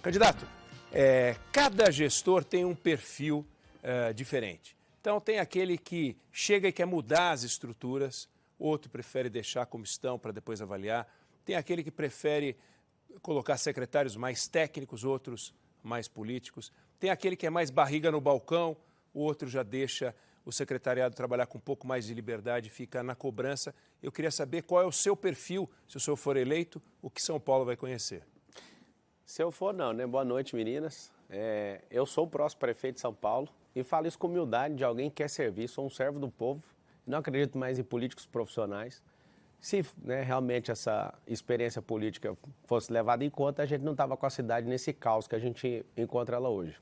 Candidato, cada gestor tem um perfil diferente. Então, tem aquele que chega e quer mudar as estruturas, outro prefere deixar como estão para depois avaliar. Tem aquele que prefere colocar secretários mais técnicos, outros mais políticos. Tem aquele que é mais barriga no balcão, o outro já deixa o secretariado trabalhar com um pouco mais de liberdade e fica na cobrança. Eu queria saber qual é o seu perfil, se o senhor for eleito, o que São Paulo vai conhecer. Se eu for, não, né? Boa noite, meninas. Eu sou o próximo prefeito de São Paulo e falo isso com humildade de alguém que quer servir, sou um servo do povo, não acredito mais em políticos profissionais. Se realmente essa experiência política fosse levada em conta, a gente não estava com a cidade nesse caos que a gente encontra ela hoje.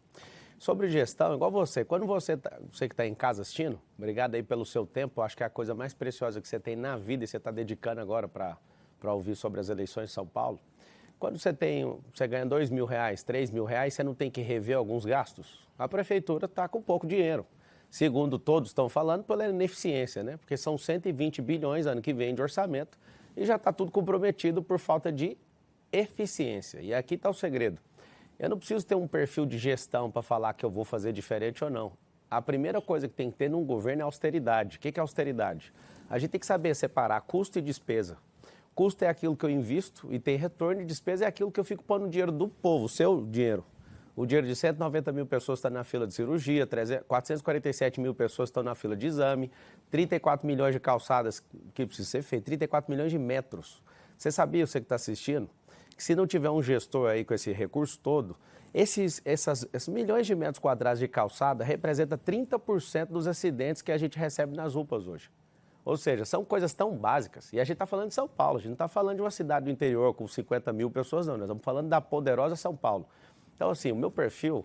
Sobre gestão, igual você, quando você que está em casa assistindo, obrigado aí pelo seu tempo, acho que é a coisa mais preciosa que você tem na vida e você está dedicando agora para ouvir sobre as eleições de São Paulo. Quando você ganha R$2.000, R$3.000, você não tem que rever alguns gastos? A prefeitura está com pouco dinheiro. Segundo todos estão falando, pela ineficiência, né? Porque são 120 bilhões ano que vem de orçamento e já está tudo comprometido por falta de eficiência. E aqui está o segredo. Eu não preciso ter um perfil de gestão para falar que eu vou fazer diferente ou não. A primeira coisa que tem que ter num governo é austeridade. O que é austeridade? A gente tem que saber separar custo e despesa. Custo é aquilo que eu invisto e tem retorno, e despesa é aquilo que eu fico pondo no dinheiro do povo, o seu dinheiro. O dinheiro de 190 mil pessoas está na fila de cirurgia, 447 mil pessoas estão na fila de exame, 34 milhões de calçadas que precisam ser feitas, 34 milhões de metros. Você sabia, você que está assistindo, que se não tiver um gestor aí com esse recurso todo, esses milhões de metros quadrados de calçada representa 30% dos acidentes que a gente recebe nas UPAs hoje. Ou seja, são coisas tão básicas. E a gente está falando de São Paulo, a gente não está falando de uma cidade do interior com 50 mil pessoas, não. Nós estamos falando da poderosa São Paulo. Então, assim, o meu perfil,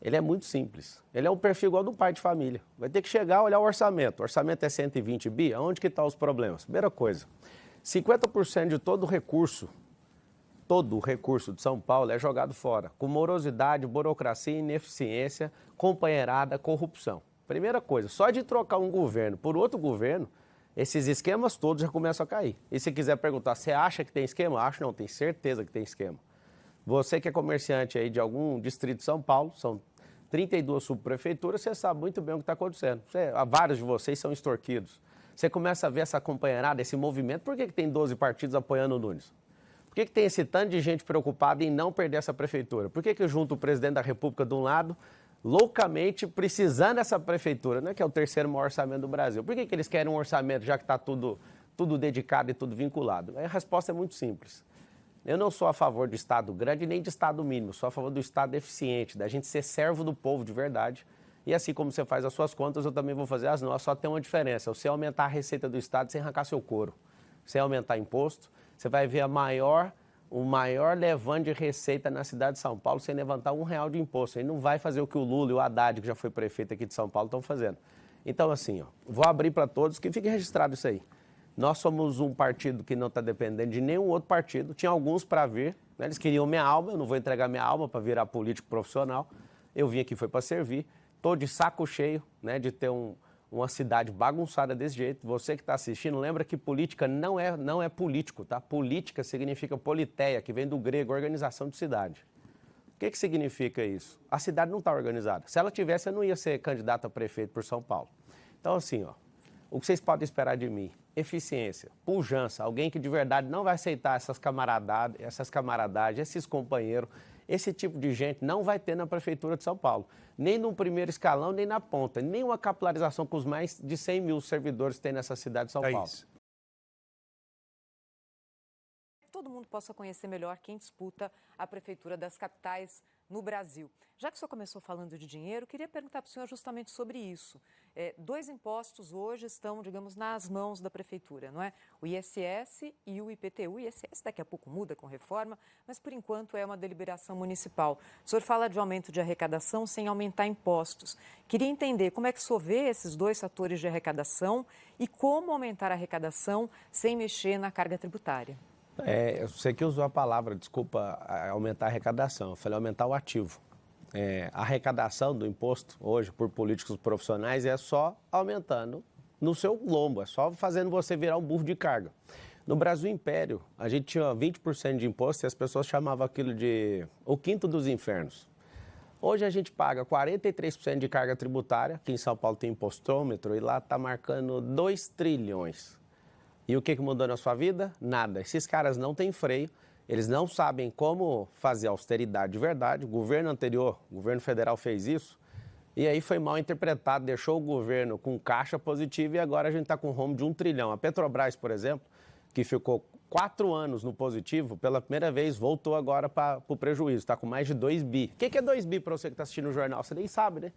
ele é muito simples. Ele é um perfil igual do pai de família. Vai ter que chegar, olhar o orçamento. O orçamento é 120 bi, aonde que estão os problemas? Primeira coisa, 50% de todo o recurso de São Paulo é jogado fora, com morosidade, burocracia, ineficiência, companheirada, corrupção. Primeira coisa, só de trocar um governo por outro governo, esses esquemas todos já começam a cair. E se quiser perguntar, você acha que tem esquema? Acho não, tenho certeza que tem esquema. Você que é comerciante aí de algum distrito de São Paulo, são 32 subprefeituras, você sabe muito bem o que está acontecendo. Vários de vocês são extorquidos. Você começa a ver essa companheirada, esse movimento, por que tem 12 partidos apoiando o Nunes? Por que tem esse tanto de gente preocupada em não perder essa prefeitura? Por que junta o presidente da República de um lado, loucamente precisando dessa prefeitura, né, que é o terceiro maior orçamento do Brasil? Por que eles querem um orçamento já que está tudo dedicado e tudo vinculado? A resposta é muito simples. Eu não sou a favor do Estado grande nem de Estado mínimo, sou a favor do Estado eficiente, da gente ser servo do povo de verdade. E assim como você faz as suas contas, eu também vou fazer as nossas, só tem uma diferença: você aumentar a receita do Estado sem arrancar seu couro. Você aumentar imposto, você vai ver o maior levante de receita na cidade de São Paulo sem levantar R$1 de imposto. Ele não vai fazer o que o Lula e o Haddad, que já foi prefeito aqui de São Paulo, estão fazendo. Então, assim, vou abrir para todos, que fique registrado isso aí. Nós somos um partido que não está dependendo de nenhum outro partido. Tinha alguns para vir, né? Eles queriam minha alma, eu não vou entregar minha alma para virar político profissional. Eu vim aqui foi para servir. Estou de saco cheio, né, de ter uma cidade bagunçada desse jeito. Você que está assistindo, lembra que política não é político, tá? Política significa politeia, que vem do grego, organização de cidade. O que significa isso? A cidade não está organizada. Se ela tivesse, eu não ia ser candidato a prefeito por São Paulo. Então, assim, o que vocês podem esperar de mim? Eficiência, pujança, alguém que de verdade não vai aceitar essas camaradagens, esses companheiros, esse tipo de gente não vai ter na Prefeitura de São Paulo. Nem no primeiro escalão, nem na ponta. Nem uma capilarização com os mais de 100 mil servidores que tem nessa cidade de São Paulo. Todo mundo possa conhecer melhor quem disputa a Prefeitura das capitais no Brasil. Já que o senhor começou falando de dinheiro, queria perguntar para o senhor justamente sobre isso. Dois impostos hoje estão, digamos, nas mãos da Prefeitura, não é? O ISS e o IPTU. O ISS daqui a pouco muda com reforma, mas por enquanto é uma deliberação municipal. O senhor fala de aumento de arrecadação sem aumentar impostos. Queria entender como é que o senhor vê esses dois fatores de arrecadação e como aumentar a arrecadação sem mexer na carga tributária. Você que usou a palavra, desculpa, aumentar a arrecadação. Eu falei aumentar o ativo. A arrecadação do imposto hoje por políticos profissionais é só aumentando no seu lombo, é só fazendo você virar um burro de carga. No Brasil Império, a gente tinha 20% de imposto e as pessoas chamavam aquilo de o quinto dos infernos. Hoje a gente paga 43% de carga tributária, aqui em São Paulo tem impostômetro e lá está marcando 2 trilhões. E o que mudou na sua vida? Nada. Esses caras não têm freio, eles não sabem como fazer austeridade de verdade. O governo anterior, o governo federal fez isso, e aí foi mal interpretado, deixou o governo com caixa positivo e agora a gente está com um rombo de 1 trilhão. A Petrobras, por exemplo, que ficou 4 anos no positivo, pela primeira vez voltou agora para o prejuízo, está com mais de 2 bi. O que é 2 bi para você que está assistindo o jornal? Você nem sabe, né?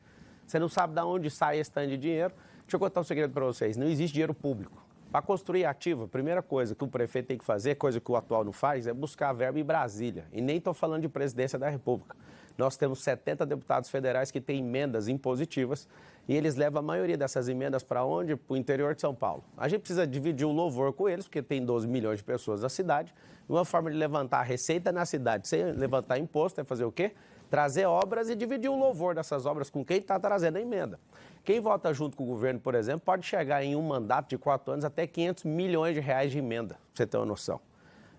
Você não sabe de onde sai esse tanto de dinheiro. Deixa eu contar um segredo para vocês, não existe dinheiro público. Para construir ativo, a primeira coisa que o prefeito tem que fazer, coisa que o atual não faz, é buscar verba em Brasília. E nem estou falando de presidência da República. Nós temos 70 deputados federais que têm emendas impositivas e eles levam a maioria dessas emendas para onde? Para o interior de São Paulo. A gente precisa dividir o louvor com eles, porque tem 12 milhões de pessoas na cidade. Uma forma de levantar a receita na cidade sem levantar imposto é fazer o quê? Trazer obras e dividir o louvor dessas obras com quem está trazendo a emenda. Quem vota junto com o governo, por exemplo, pode chegar em um mandato de 4 anos até 500 milhões de reais de emenda, para você ter uma noção.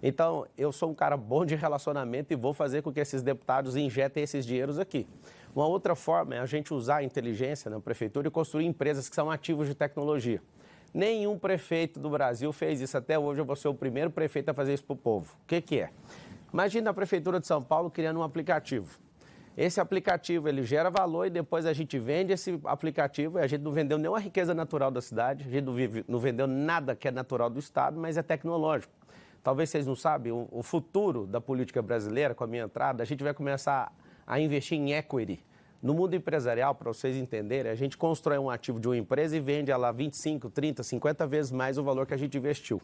Então, eu sou um cara bom de relacionamento e vou fazer com que esses deputados injetem esses dinheiros aqui. Uma outra forma é a gente usar a inteligência na prefeitura e construir empresas que são ativos de tecnologia. Nenhum prefeito do Brasil fez isso até hoje, eu vou ser o primeiro prefeito a fazer isso para o povo. O que é? Imagina a Prefeitura de São Paulo criando um aplicativo. Esse aplicativo, ele gera valor e depois a gente vende esse aplicativo e a gente não vendeu nenhuma riqueza natural da cidade, a gente não vendeu nada que é natural do Estado, mas é tecnológico. Talvez vocês não sabem, o futuro da política brasileira, com a minha entrada, a gente vai começar a investir em equity. No mundo empresarial, para vocês entenderem, a gente constrói um ativo de uma empresa e vende ela 25, 30, 50 vezes mais o valor que a gente investiu.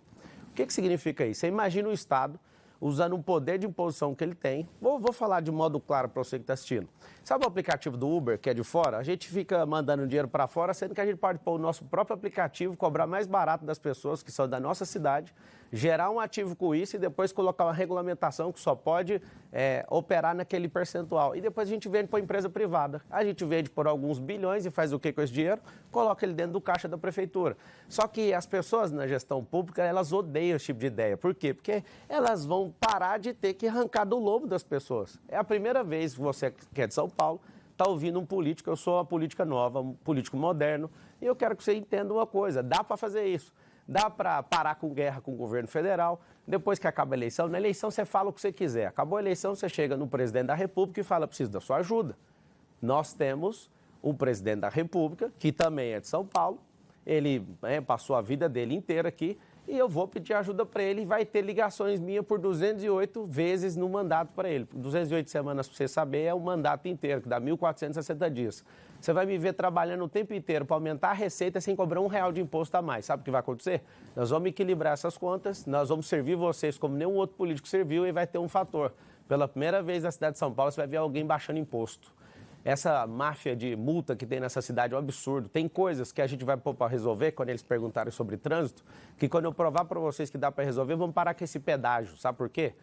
O que significa isso? Você imagina o Estado usando o poder de imposição que ele tem. Vou falar de modo claro para você que está assistindo. Sabe o aplicativo do Uber, que é de fora? A gente fica mandando dinheiro para fora, sendo que a gente pode pôr o nosso próprio aplicativo, cobrar mais barato das pessoas que são da nossa cidade, gerar um ativo com isso e depois colocar uma regulamentação que só pode operar naquele percentual. E depois a gente vende para a empresa privada. A gente vende por alguns bilhões e faz o que com esse dinheiro? Coloca ele dentro do caixa da prefeitura. Só que as pessoas na gestão pública, elas odeiam esse tipo de ideia. Por quê? Porque elas vão parar de ter que arrancar do lobo das pessoas. É a primeira vez que você, que é de São Paulo, está ouvindo um político. Eu sou uma política nova, um político moderno, e eu quero que você entenda uma coisa: dá para fazer isso. Dá para parar com guerra com o governo federal. Depois que acaba a eleição, na eleição você fala o que você quiser. Acabou a eleição, você chega no presidente da República e fala: preciso da sua ajuda. Nós temos um presidente da República, que também é de São Paulo. Ele passou a vida dele inteira aqui e eu vou pedir ajuda para ele e vai ter ligações minhas por 208 vezes no mandato para ele. 208 semanas, para você saber, é o mandato inteiro, que dá 1.460 dias. Você vai me ver trabalhando o tempo inteiro para aumentar a receita sem cobrar R$1 de imposto a mais. Sabe o que vai acontecer? Nós vamos equilibrar essas contas, nós vamos servir vocês como nenhum outro político serviu e vai ter um fator. Pela primeira vez na cidade de São Paulo, você vai ver alguém baixando imposto. Essa máfia de multa que tem nessa cidade é um absurdo. Tem coisas que a gente vai pôr para resolver, quando eles perguntarem sobre trânsito, que quando eu provar para vocês que dá para resolver, vamos parar com esse pedágio. Sabe por quê?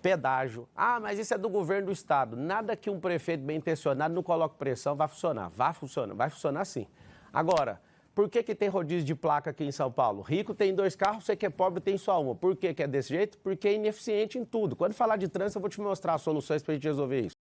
Pedágio. Ah, mas isso é do governo do estado. Nada que um prefeito bem intencionado não coloque pressão vai funcionar. Vai funcionar sim. Agora, por que tem rodízio de placa aqui em São Paulo? Rico tem 2 carros, você que é pobre tem só uma. Por que é desse jeito? Porque é ineficiente em tudo. Quando falar de trânsito, eu vou te mostrar as soluções para a gente resolver isso.